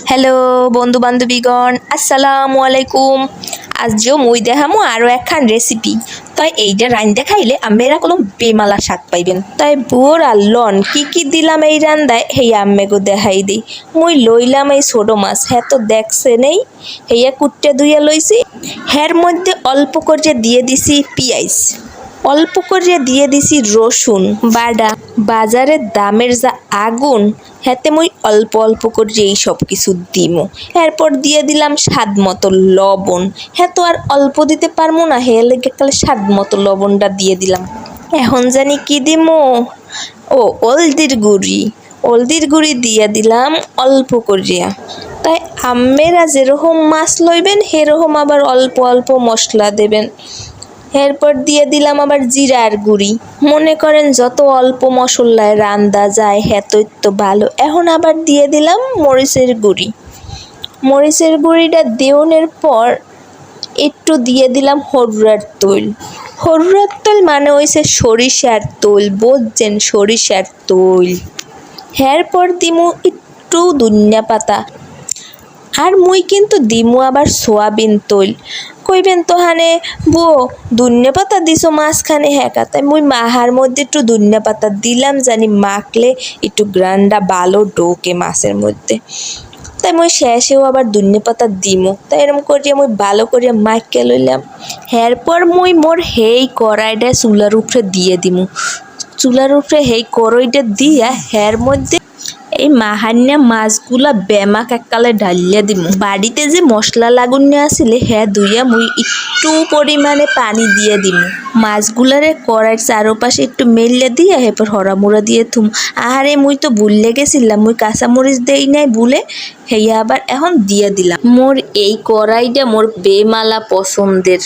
Hello বন্ধু বান্ধবীগণ, আসসালামু আলাইকুম। আজও মুই দেখামো আরও একখান রেসিপি। তাই এইটা রান্দা খাইলে আমেরা কোনো বেমালা স্বাদ পাইবেন। তাই বুয়োর আর লন কি কি দিলাম এই রান্দায় হেই আম্মেগো দেখাই দিই। মুই লইলাম এই ছোট মাছ, হ্যাঁ তো দেখছে নেই হেয়া কুট্টে ধুইয়া লইছি। হের মধ্যে অল্প করে দিয়ে দিছি পিঁয়াজ, অল্প করে দিয়ে দিছি রসুন বাডা। বাজারের দামের যা আগুন, হাতে মুই অল্প অল্প করে এই সব কিছু দিমু। এরপর দিয়ে দিলাম স্বাদ মতো লবণ। হ্যাঁ তো আর অল্প দিতে পারবো না, হে লেগে কালে স্বাদ মতো লবণটা দিয়ে দিলাম। এখন জানি কি দিমু, হলদির গুঁড়ি। হলদির গুঁড়ি দিয়ে দিলাম অল্প করিয়া। তাই আম্মেরা যেরকম মাছ লইবেন সেরকম আবার অল্প অল্প মশলা দেবেন। এরপর দিয়ে দিলাম আবার জিরার গুঁড়ি। মনে করেন যত অল্প মশলায় রান্দা যায় হেতই তো ভালো। এখন আবার দিয়ে দিলাম মরিচের গুঁড়ি। মরিচের গুঁড়িটা দেওয়ানোর পর একটু দিয়ে দিলাম হরুরার তৈল। হরুরার তৈল মানে হইছে সরিষার তৈল, বুঝছেন, সরিষার তৈল। এরপর দিমু একটু ধনিয়া পাতা। আর মুই কিন্তু দিমু আবার সোয়াবিন তৈল। কইবেন তো হানে বুয়ো ধনিয়া পাতা দিছো মাঝখানে, হ্যাঁ তাই মুই মাহার মধ্যে একটু ধনিয়া পাতা দিলাম, জানি মাখলে একটু গ্রানটা ভালো ঢোকে মাছের মধ্যে। তাই মুই শেষেও আবার ধনিয়া পাতা দিমু। তাই এরকম করিয়া মুই ভালো করিয়া মাখিয়ে লইলাম। এরপর মুই মোর হেই কড়াইটা চুলার উপরে দিয়ে দিমু। চুলার উপরে হেই কড়াইটা দিয়া হের মধ্যে এই মাহান্যা মাছগুলা বেমাক এককালে ঢালিয়া দিমু। বাড়িতে যে মশলা লাগুন্যা আসিলে হ্যাঁ ধুইয়া মুই একটু পরিমাণে পানি দিয়ে দিমু। মাছগুলারে কড়াইয়ের চারোপাশে একটু মেললে দিয়ে এরপর হরামুড়া দিয়ে থুম। আহারে মুই তো ভুললে গেছিলাম, মুই কাঁচামরিচ দেই নাই ভুলে, হেয়া আবার এখন দিয়ে দিলাম। মোর এই কড়াইটা মোর বেমালা পছন্দের,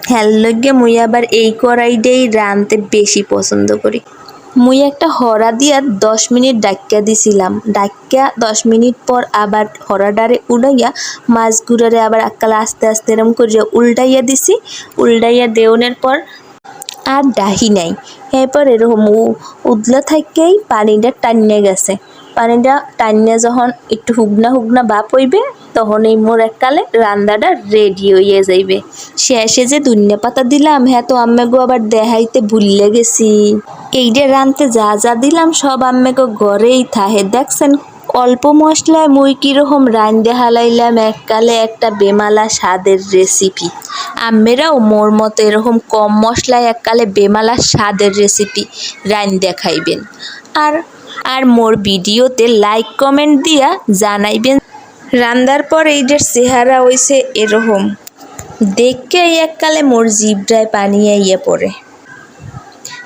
হ্যার লগে মুই আবার এই কড়াইটাই রাঁধতে বেশি পছন্দ করি। মুই একটা হরা দিয়া 10 মিনিট ডাক্কা দিছিলাম। ডাক্কা 10 মিনিট পর আবার হরাডারে উড়াইয়া মাছগুড়ারে আবার এককালে আস্তে আস্তে এরম করিয়া উল্টাইয়া দিছি। উল্টাইয়া দেওয়ানোর পর আর ডাহি নাই। এরপর এরকম উদলা থাকেই পানিটা টানিয়ে গেছে। পানিটা টানিয়ে যখন একটু হুগনা হুগনা বাপ হইবে তখন এই মোর এককালে রান্নাটা রেডি হইয়া যাইবে। শেষে যে ধনিয়া পাতা দিলাম হ্যাঁ তো আম্মাগো আবার দেখাইতে ভুললে গেছি। এইটা রাঁধতে যা যা দিলাম সব আম্মাগো ঘরেই থাহে। দেখছেন অল্প মশলায় মুই কিরকম রাঁধতে হালাইলাম এককালে একটা বেমালা স্বাদের রেসিপি। আম্মেরাও মোর মতো এরকম কম মশলায় এককালে বেমালা স্বাদের রেসিপি রাঁধতে খাইবেন। আর মোর ভিডিওতে লাইক কমেন্ট দিয়া জানাইবেন রান্দার পর এইটার চেহারা হইছে এরকম। দেখে এককালে মোর জিভটায় পানি আইয়া পড়ে।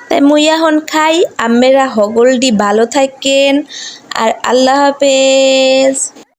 তাই মুই এখন খাই। আম্মেরা হগলডি ভালো থাকেন আর আল্লাহ হাফেজ।